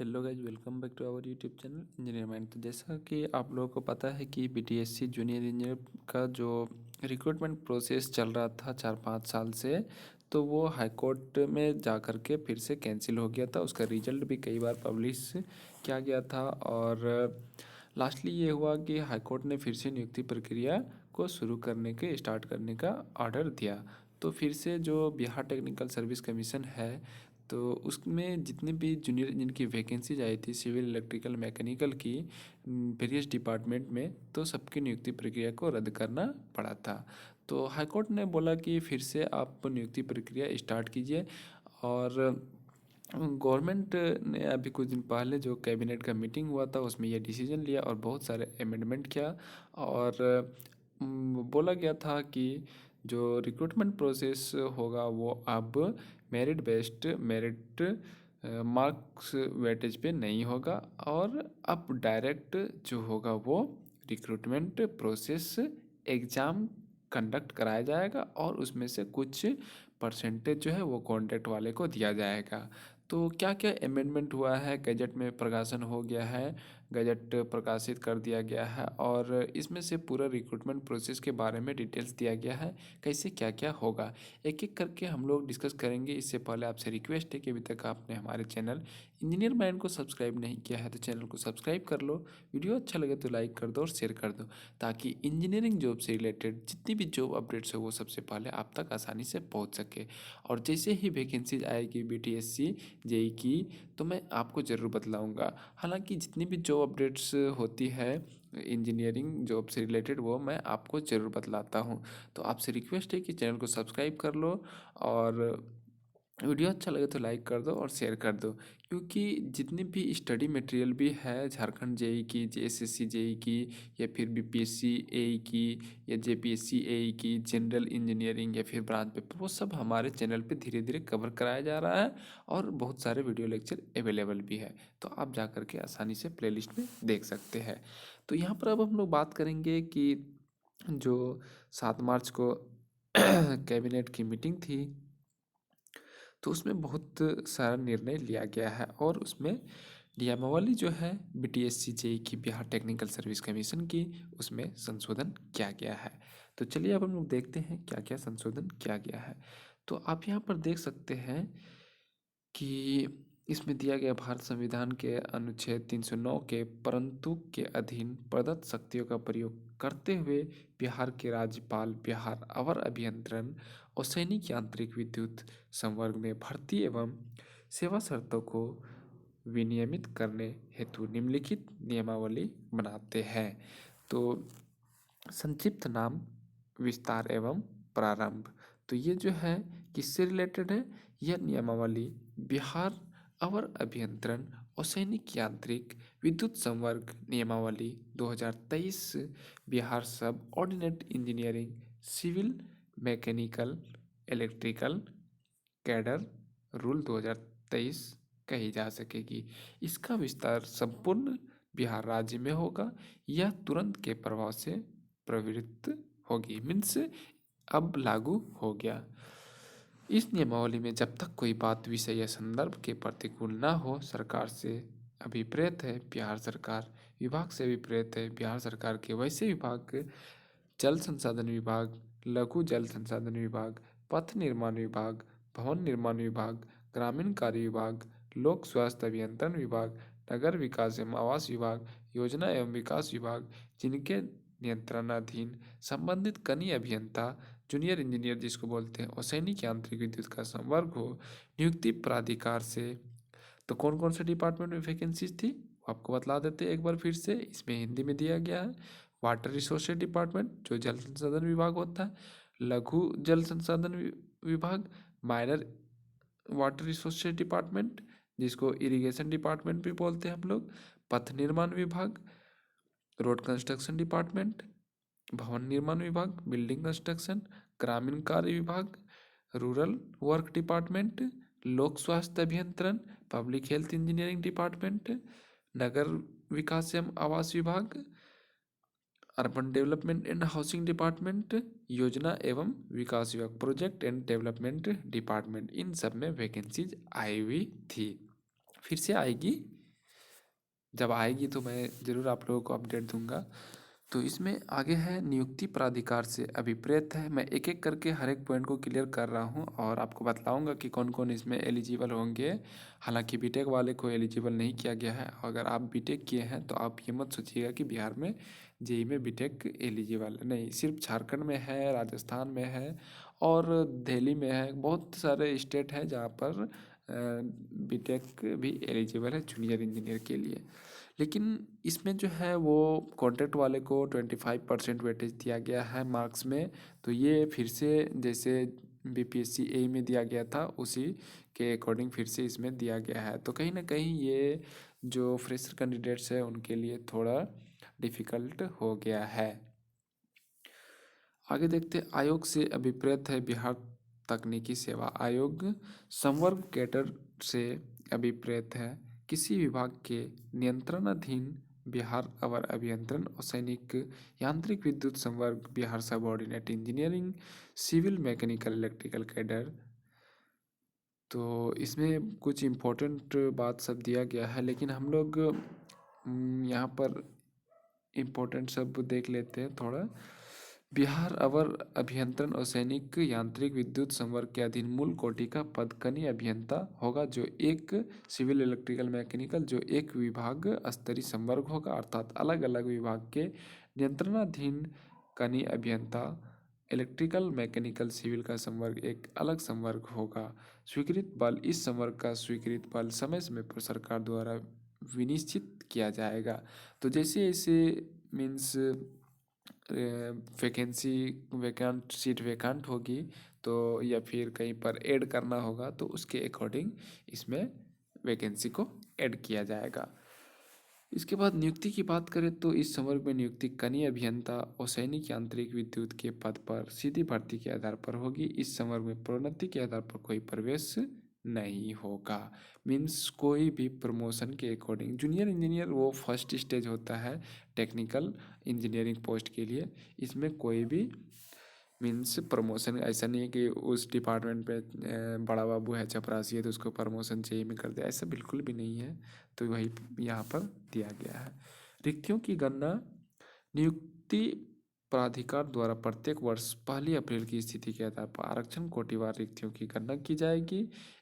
Hello guys, welcome back to our YouTube channel engineer mind. तो जैसा कि आप लोगों को पता है कि बीटीएससी जूनियर इंजीनियर का जो रिक्रूटमेंट प्रोसेस चल रहा था 4-5 साल से, तो वो हाई कोर्ट में जा कर के फिर से कैंसिल हो गया था। उसका रिजल्ट भी कई बार पब्लिश किया गया था और लास्टली ये हुआ कि हाई कोर्ट ने फिर से नियुक्ति प्रक्रिया को शुरू करने के स्टार्ट करने का ऑर्डर दिया। तो फिर से जो बिहार टेक्निकल सर्विस कमीशन है, तो उसमें जितने भी जूनियर जिनकी वैकेंसीज आई थी सिविल, इलेक्ट्रिकल, मैकेनिकल की वेरियस डिपार्टमेंट में, तो सबकी नियुक्ति प्रक्रिया को रद्द करना पड़ा था। तो हाईकोर्ट ने बोला कि फिर से आप नियुक्ति प्रक्रिया स्टार्ट कीजिए। और गवर्नमेंट ने अभी कुछ दिन पहले जो कैबिनेट का मीटिंग हुआ था उसमें यह डिसीजन लिया और बहुत सारे अमेंडमेंट किया। और बोला गया था कि जो रिक्रूटमेंट प्रोसेस होगा वो अब merit based, merit marks weightage पे नहीं होगा, और अब डायरेक्ट जो होगा वो रिक्रूटमेंट प्रोसेस एग्ज़ाम कंडक्ट कराया जाएगा और उसमें से कुछ परसेंटेज जो है वो कॉन्ट्रैक्ट वाले को दिया जाएगा। तो क्या क्या अमेंडमेंट हुआ है, गजट में प्रकाशन हो गया है, गजट प्रकाशित कर दिया गया है, और इसमें से पूरा रिक्रूटमेंट प्रोसेस के बारे में डिटेल्स दिया गया है, कैसे क्या क्या होगा, एक एक करके हम लोग डिस्कस करेंगे। इससे पहले आपसे रिक्वेस्ट है कि अभी तक आपने हमारे चैनल इंजीनियर माइंड को सब्सक्राइब नहीं किया है तो चैनल को सब्सक्राइब कर लो, वीडियो अच्छा लगे तो लाइक कर दो और शेयर कर दो, ताकि इंजीनियरिंग जॉब से रिलेटेड जितनी भी जॉब अपडेट्स हो वो सबसे पहले आप तक आसानी से पहुँच सके। और जैसे ही वैकेंसीज आएगी बीटीएससी जेई की, तो मैं आपको ज़रूर बतलाऊँगा। हालांकि जितनी भी जॉब अपडेट्स होती है इंजीनियरिंग जॉब से रिलेटेड वो मैं आपको ज़रूर बतलाता हूँ। तो आपसे रिक्वेस्ट है कि चैनल को सब्सक्राइब कर लो और वीडियो अच्छा लगे तो लाइक कर दो और शेयर कर दो, क्योंकि जितनी भी स्टडी मटेरियल भी है झारखंड जेई की, जेएसएससी जेई की, या फिर बीपीएससी एई की, या जेपीएससी एई की, जनरल इंजीनियरिंग या फिर ब्रांच पेपर, वो सब हमारे चैनल पे धीरे धीरे कवर कराया जा रहा है और बहुत सारे वीडियो लेक्चर अवेलेबल भी है। तो आप जा कर के आसानी से प्लेलिस्ट में देख सकते हैं। तो यहाँ पर अब हम लोग बात करेंगे कि जो 7 मार्च को कैबिनेट की मीटिंग थी, तो उसमें बहुत सारा निर्णय लिया गया है और उसमें नियमावली जो है बीटीएससी जेई की, बिहार टेक्निकल सर्विस कमीशन की, उसमें संशोधन किया गया है। तो चलिए अब हम लोग देखते हैं क्या क्या संशोधन किया गया है। तो आप यहाँ पर देख सकते हैं कि इसमें दिया गया भारत संविधान के अनुच्छेद 309 के परंतु के अधीन प्रदत्त शक्तियों का प्रयोग करते हुए बिहार के राज्यपाल बिहार अवर अभियंत्रण और सैनिक यांत्रिक विद्युत संवर्ग में भर्ती एवं सेवा शर्तों को विनियमित करने हेतु निम्नलिखित नियमावली बनाते हैं। तो संक्षिप्त नाम, विस्तार एवं प्रारंभ। तो ये जो है किससे रिलेटेड है, यह नियमावली बिहार अवर अभियंत्रण और सैनिक यांत्रिक विद्युत संवर्ग नियमावली 2023, Bihar subordinate engineering civil mechanical electrical cadre rule 2023 कही जा सकेगी। इसका विस्तार संपूर्ण बिहार राज्य में होगा। यह तुरंत के प्रभाव से प्रवृत्त होगी, मीन्स अब लागू हो गया। इस नियमावली में जब तक कोई बात, विषय या संदर्भ के प्रतिकूल न हो, सरकार से अभिप्रेत है, बिहार सरकार विभाग से अभिप्रेत है, बिहार सरकार के वैसे विभाग, जल संसाधन विभाग, लघु जल संसाधन विभाग, पथ निर्माण विभाग, भवन निर्माण विभाग, ग्रामीण कार्य विभाग, लोक स्वास्थ्य अभियंत्रण विभाग, नगर विकास एवं आवास विभाग, योजना एवं विकास विभाग, जिनके नियंत्रणाधीन संबंधित कनीय अभियंता, जूनियर इंजीनियर जिसको बोलते हैं, और सैनिक यांत्रिक विद्युत का संवर्ग हो, नियुक्ति प्राधिकार से। तो कौन कौन से डिपार्टमेंट में वैकेंसीज थी वो आपको बतला देते हैं एक बार फिर से, इसमें हिंदी में दिया गया है। वाटर रिसोर्सेज डिपार्टमेंट जो जल संसाधन विभाग होता है, लघु जल संसाधन विभाग, माइनर वाटर रिसोर्सेज डिपार्टमेंट जिसको इरिगेशन डिपार्टमेंट भी बोलते हैं हम लोग, पथ निर्माण विभाग, रोड कंस्ट्रक्शन डिपार्टमेंट, भवन निर्माण विभाग, बिल्डिंग कंस्ट्रक्शन, ग्रामीण कार्य विभाग, रूरल वर्क डिपार्टमेंट, लोक स्वास्थ्य अभियंत्रण, पब्लिक हेल्थ इंजीनियरिंग डिपार्टमेंट, नगर विकास एवं आवास विभाग, urban development and housing department, योजना एवं विकास विभाग, प्रोजेक्ट एंड डेवलपमेंट डिपार्टमेंट, इन सब में वैकेंसीज आई हुई थी। फिर से आएगी जब आएगी तो मैं ज़रूर आप लोगों को अपडेट दूंगा। तो इसमें आगे है नियुक्ति प्राधिकार से अभिप्रेत है। मैं एक एक करके हर एक पॉइंट को क्लियर कर रहा हूँ और आपको बतलाऊंगा कि कौन कौन इसमें एलिजिबल होंगे। हालांकि बीटेक वाले को एलिजिबल नहीं किया गया है। अगर आप बीटेक किए हैं तो आप ये मत सोचिएगा कि बिहार में जेई में बीटेक एलिजिबल नहीं, सिर्फ झारखंड में है, राजस्थान में है और दिल्ली में है। बहुत सारे स्टेट हैं जहाँ पर बीटेक भी एलिजिबल है जूनियर इंजीनियर के लिए। लेकिन इसमें जो है वो कॉन्ट्रैक्ट वाले को 25% वेटेज दिया गया है मार्क्स में। तो ये फिर से जैसे बीपीएससी ए में दिया गया था उसी के अकॉर्डिंग फिर से इसमें दिया गया है। तो कहीं ना कहीं ये जो फ्रेशर कैंडिडेट्स है उनके लिए थोड़ा डिफ़िकल्ट हो गया है। आगे देखते हैं, आयोग से अभिप्रेत है बिहार तकनीकी सेवा आयोग। संवर्ग कैडर से अभिप्रेत है किसी विभाग के नियंत्रणाधीन बिहार अवर अभियंत्रण और सैनिक यांत्रिक विद्युत संवर्ग Bihar subordinate engineering civil mechanical electrical cadre. तो इसमें कुछ इम्पोर्टेंट बात सब दिया गया है, लेकिन हम लोग यहाँ पर इम्पोर्टेंट सब देख लेते हैं थोड़ा। बिहार अवर अभियंत्रण और सैनिक यांत्रिक विद्युत संवर्ग के अधीन मूल कोटि का पद कनीय अभियंता होगा, जो एक सिविल इलेक्ट्रिकल मैकेनिकल जो एक विभाग स्तरीय संवर्ग होगा, अर्थात अलग अलग विभाग के नियंत्रणाधीन कनीय अभियंता। इलेक्ट्रिकल मैकेनिकल सिविल का संवर्ग एक अलग संवर्ग होगा। स्वीकृत बल, इस संवर्ग का स्वीकृत बल समय समय पर सरकार द्वारा विनिश्चित किया जाएगा। तो जैसे जैसे means vacancy vacant seat vacant होगी तो या फिर कहीं पर ऐड करना होगा तो उसके अकॉर्डिंग इसमें वैकेंसी को ऐड किया जाएगा। इसके बाद नियुक्ति की बात करें तो इस संवर्ग में नियुक्ति कनीय अभियंता और सैनिक यांत्रिक विद्युत के पद पर सीधी भर्ती के आधार पर होगी। इस संवर्ग में प्रोन्नति के आधार पर कोई प्रवेश नहीं होगा। मीन्स कोई भी प्रमोशन के अकॉर्डिंग जूनियर इंजीनियर वो फर्स्ट स्टेज होता है टेक्निकल इंजीनियरिंग पोस्ट के लिए। इसमें कोई भी मीन्स प्रमोशन ऐसा नहीं है कि उस डिपार्टमेंट पे बड़ा बाबू है चपरासी है तो उसको प्रमोशन चाहिए में कर दिया, ऐसा बिल्कुल भी नहीं है। तो वही यहाँ पर दिया गया है। रिक्तियों की गणना नियुक्ति प्राधिकार द्वारा प्रत्येक वर्ष 1 अप्रैल की स्थिति के आधार पर आरक्षण कोटिवार रिक्तियों की गणना की जाएगी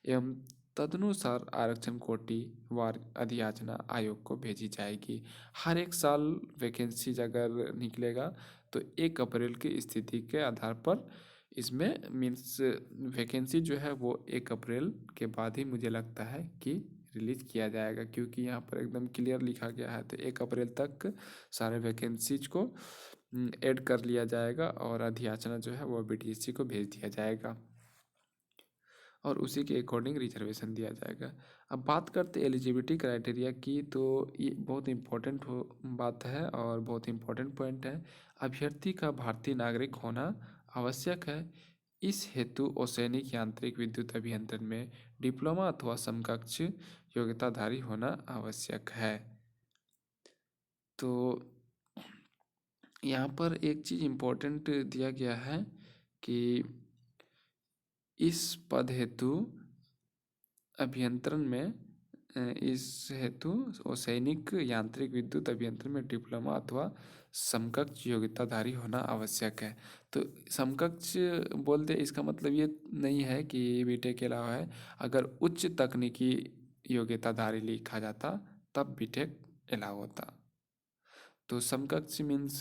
एवं तदनुसार आरक्षण कोटिवार अधियाचना आयोग को भेजी जाएगी। हर एक साल वैकेंसी अगर निकलेगा तो 1 अप्रैल की स्थिति के आधार पर इसमें मीन्स वैकेंसी जो है वो 1 अप्रैल के बाद ही मुझे लगता है कि रिलीज किया जाएगा, क्योंकि यहाँ पर एकदम क्लियर लिखा गया है। तो 1 अप्रैल तक सारे वैकेंसीज को ऐड कर लिया जाएगा और अधियाचना जो है वो बीटीएससी को भेज दिया जाएगा और उसी के अकॉर्डिंग रिजर्वेशन दिया जाएगा। अब बात करते एलिजिबिलिटी क्राइटेरिया की, तो ये बहुत इम्पोर्टेंट बात है और बहुत इम्पोर्टेंट पॉइंट है। अभ्यर्थी का भारतीय नागरिक होना आवश्यक है। इस हेतु असैनिक यांत्रिक विद्युत अभियंत्रण में डिप्लोमा अथवा समकक्ष योग्यताधारी होना आवश्यक है। तो यहाँ पर एक चीज़ इम्पोर्टेंट दिया गया है कि इस पद हेतु अभियंत्रण में इस हेतु सैनिक यांत्रिक विद्युत अभियंत्रण में डिप्लोमा अथवा समकक्ष योग्यताधारी होना आवश्यक है। तो समकक्ष बोलते इसका मतलब ये नहीं है कि बीटेक के अलावा है। अगर उच्च तकनीकी योग्यताधारी लिखा जाता तब बीटेक अलाउ होता। तो समकक्ष मीन्स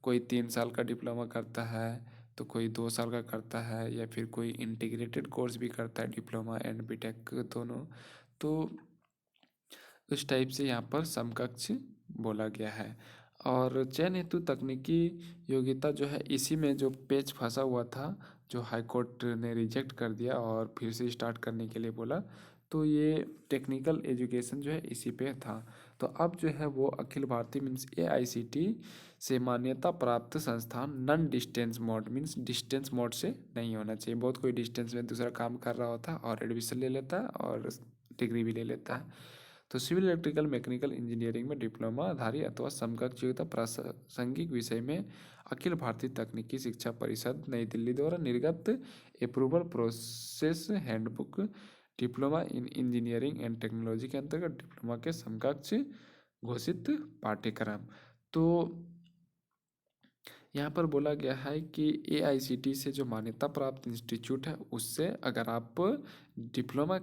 कोई 3 साल का डिप्लोमा करता है तो कोई 2 साल का करता है या फिर कोई इंटीग्रेटेड कोर्स भी करता है डिप्लोमा एंड बीटेक दोनों। तो उस टाइप से यहाँ पर समकक्ष बोला गया है। और चयन हेतु तकनीकी योग्यता जो है इसी में जो पेच फंसा हुआ था जो हाई कोर्ट ने रिजेक्ट कर दिया और फिर से स्टार्ट करने के लिए बोला, तो ये टेक्निकल एजुकेशन जो है इसी पे था। तो अब जो है वो अखिल भारतीय मीन्स AICTE से मान्यता प्राप्त संस्थान non distance mode means distance mode से नहीं होना चाहिए। बहुत कोई डिस्टेंस में दूसरा काम कर रहा होता है और एडमिशन ले लेता है और डिग्री भी ले लेता है। तो सिविल इलेक्ट्रिकल मैकेनिकल इंजीनियरिंग में डिप्लोमाधारी अथवा समकक्ष योग्यता प्रासंगिक विषय में अखिल भारतीय तकनीकी शिक्षा परिषद नई दिल्ली द्वारा निर्गत approval process handbook diploma in engineering and technology के अंतर्गत डिप्लोमा के समकक्ष घोषित पाठ्यक्रम। तो यहाँ पर बोला गया है कि AICTE से जो मान्यता प्राप्त इंस्टीट्यूट है उससे अगर आप डिप्लोमा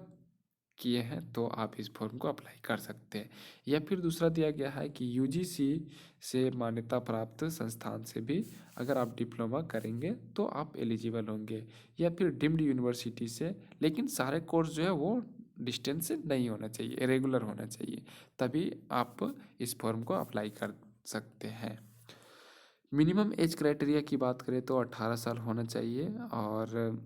किए हैं तो आप इस फॉर्म को अप्लाई कर सकते हैं। या फिर दूसरा दिया गया है कि UGC से मान्यता प्राप्त संस्थान से भी अगर आप डिप्लोमा करेंगे तो आप एलिजिबल होंगे। या फिर डीम्ड यूनिवर्सिटी से, लेकिन सारे कोर्स जो है वो डिस्टेंस से नहीं होना चाहिए, रेगुलर होना चाहिए, तभी आप इस फॉर्म को अप्लाई कर सकते हैं। मिनिमम एज क्राइटेरिया की बात करें तो 18 साल होना चाहिए। और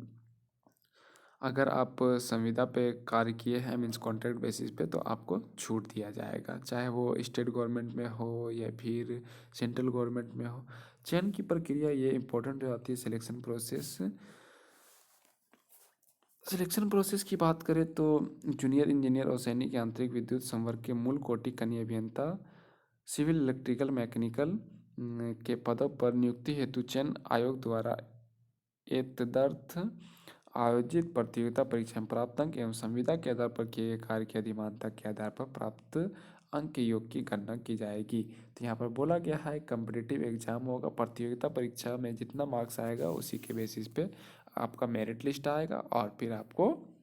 अगर आप संविदा पे कार्य किए हैं, मीन्स कॉन्ट्रैक्ट बेसिस पे, तो आपको छूट दिया जाएगा, चाहे वो स्टेट गवर्नमेंट में हो या फिर सेंट्रल गवर्नमेंट में हो। चयन की प्रक्रिया ये इंपॉर्टेंट हो जाती है। सिलेक्शन प्रोसेस की बात करें तो जूनियर इंजीनियर और सैनिक यांत्रिक विद्युत संवर्ग के मूल कोटि कनीय अभियंता सिविल इलेक्ट्रिकल मैकेनिकल के पदों पर नियुक्ति हेतु चयन आयोग द्वारा एतदर्थ आयोजित प्रतियोगिता परीक्षा में प्राप्त अंक एवं संविदा के आधार पर किए गए कार्य की अधिमानता के आधार पर प्राप्त अंक के योग की गणना की जाएगी। तो यहाँ पर बोला गया है कम्पिटिटिव एग्जाम होगा, प्रतियोगिता परीक्षा में जितना मार्क्स आएगा उसी के बेसिस पे आपका मेरिट लिस्ट आएगा और फिर आपको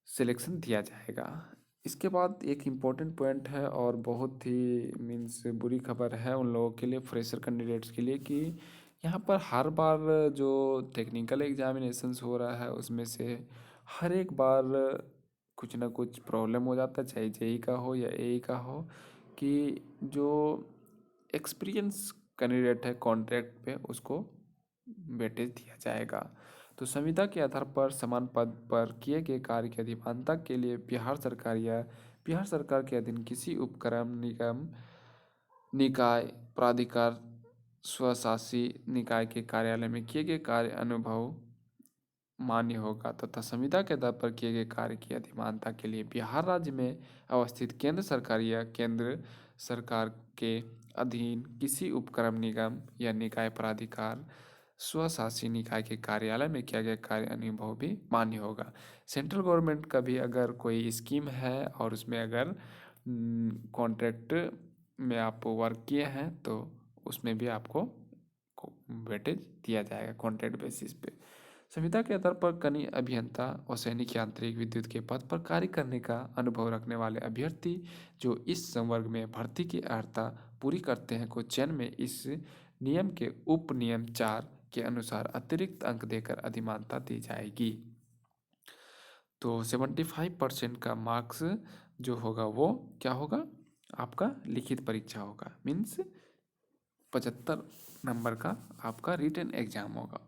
सिलेक्शन दिया जाएगा। इसके बाद एक इम्पॉर्टेंट पॉइंट है और बहुत ही मीन्स बुरी खबर है उन लोगों के लिए, फ्रेशर कैंडिडेट्स के लिए, कि यहाँ पर हर बार जो टेक्निकल एग्जामिनेशंस हो रहा है उसमें से हर एक बार कुछ ना कुछ प्रॉब्लम हो जाता है, चाहे JEE का हो या AE का हो, कि जो एक्सपीरियंस कैंडिडेट है कॉन्ट्रैक्ट पे उसको वेटेज दिया जाएगा। तो संविदा के आधार पर समान पद पर किए गए कार्य की अधिमानता के लिए बिहार सरकार या बिहार सरकार के अधीन किसी उपक्रम निगम निकाय प्राधिकार स्वशासी निकाय के कार्यालय में किए गए कार्य अनुभव मान्य होगा तथा संविदा के आधार पर किए गए कार्य की अधिमानता के लिए बिहार राज्य में अवस्थित केंद्र सरकार या केंद्र सरकार के अधीन किसी उपक्रम निगम या निकाय प्राधिकार स्वशासी निकाय के कार्यालय में किया गया कार्य अनुभव भी मान्य होगा। सेंट्रल गवर्नमेंट का भी अगर कोई स्कीम है और उसमें अगर कॉन्ट्रैक्ट में आप वर्क किए हैं तो उसमें भी आपको वेटेज दिया जाएगा कॉन्ट्रैक्ट बेसिस पे। संविदा के आधार पर कनीय अभियंता और सैनिक यांत्रिक विद्युत के पद पर कार्य करने का अनुभव रखने वाले अभ्यर्थी जो इस संवर्ग में भर्ती की अर्हता पूरी करते हैं को चयन में इस नियम के उप नियम 4 के अनुसार अतिरिक्त अंक देकर अधिमानता दी जाएगी। तो 75% का मार्क्स जो होगा वो क्या होगा, आपका लिखित परीक्षा होगा, मीन्स 75 नंबर का आपका रिटन एग्जाम होगा।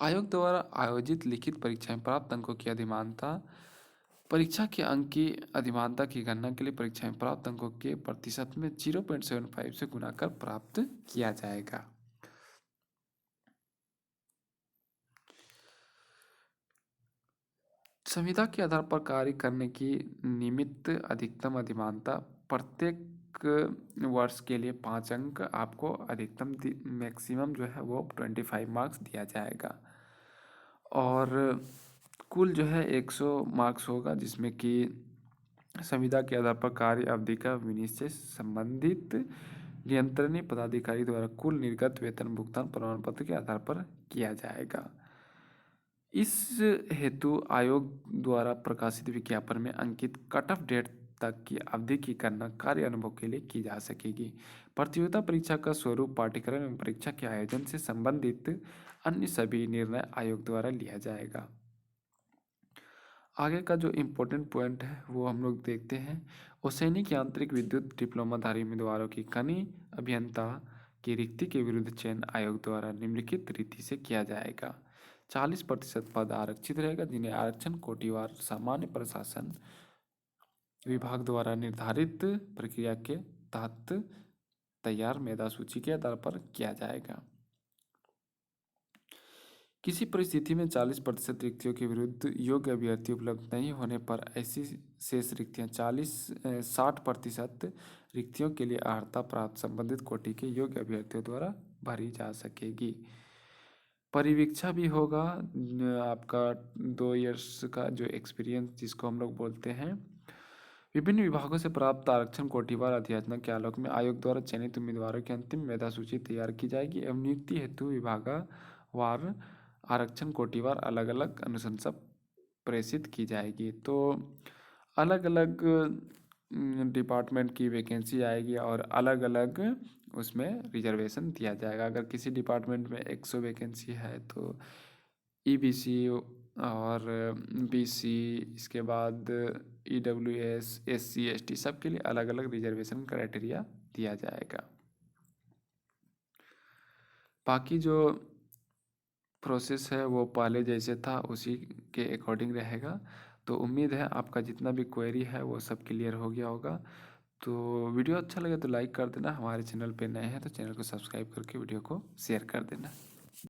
आयोग द्वारा आयोजित लिखित परीक्षा में प्राप्त अंकों की अधिमानता परीक्षा के अंक की अधिमानता की गणना के लिए परीक्षा में प्राप्त अंकों के प्रतिशत में 0.75 से गुणा कर प्राप्त किया जाएगा। संविदा के आधार पर कार्य करने की निमित्त अधिकतम अधिमानता प्रत्येक वर्ष के लिए 5 अंक आपको अधिकतम मैक्सिमम जो है वो 25 मार्क्स दिया जाएगा। और कुल जो है 100 मार्क्स होगा जिसमें कि संविदा के आधार पर कार्य अवधि का विनिश्चय संबंधित नियंत्रणीय पदाधिकारी द्वारा कुल निर्गत वेतन भुगतान प्रमाण पत्र के आधार पर किया जाएगा। इस हेतु आयोग द्वारा प्रकाशित विज्ञापन में अंकित कट ऑफ डेट तक की अवधि की गणना कार्य अनुभव के लिए की जा सकेगी। प्रतियोगिता परीक्षा का स्वरूप, पाठ्यक्रम एवं परीक्षा के आयोजन से संबंधित अन्य सभी निर्णय आयोग द्वारा लिया जाएगा। आगे का जो इम्पोर्टेंट पॉइंट है वो हम लोग देखते हैं। सैनिक यांत्रिक विद्युत डिप्लोमाधारी उम्मीदवारों की कनीय अभियंता की रिक्ति के विरुद्ध चयन आयोग द्वारा निम्नलिखित रीति से किया जाएगा। 40% पद आरक्षित रहेगा जिन्हें आरक्षण कोटिवार सामान्य प्रशासन विभाग द्वारा निर्धारित प्रक्रिया के तहत तैयार मेधा सूची के आधार पर किया जाएगा। किसी परिस्थिति में 40% रिक्तियों के विरुद्ध योग्य अभ्यर्थी उपलब्ध नहीं होने पर ऐसी शेष रिक्तियां 60% रिक्तियों के लिए अर्हता प्राप्त संबंधित कोटि के योग्य अभ्यर्थियों द्वारा भरी जा सकेगी। परिवीक्षा भी होगा, आपका 2 इयर्स का जो एक्सपीरियंस जिसको हम लोग बोलते हैं विभिन्न विभागों से प्राप्त आरक्षण कोटिवार अधियाचना के आलोक में आयोग द्वारा चयनित उम्मीदवारों की अंतिम मेधा सूची तैयार की जाएगी एवं नियुक्ति हेतु विभागवार आरक्षण कोटिवार अलग अलग अनुशंसा प्रेषित की जाएगी। तो अलग अलग डिपार्टमेंट की वैकेंसी आएगी और अलग अलग उसमें रिजर्वेशन दिया जाएगा। अगर किसी डिपार्टमेंट में 100 वैकेंसी है तो ईबीसी और बीसी, इसके बाद ईडब्ल्यूएस, एससी, एसटी सबके लिए अलग अलग रिजर्वेशन क्राइटेरिया दिया जाएगा। बाकी जो प्रोसेस है वो पहले जैसे था उसी के अकॉर्डिंग रहेगा। तो उम्मीद है आपका जितना भी क्वेरी है वो सब क्लियर हो गया होगा। तो वीडियो अच्छा लगे तो लाइक कर देना, हमारे चैनल पे नए हैं तो चैनल को सब्सक्राइब करके वीडियो को शेयर कर देना।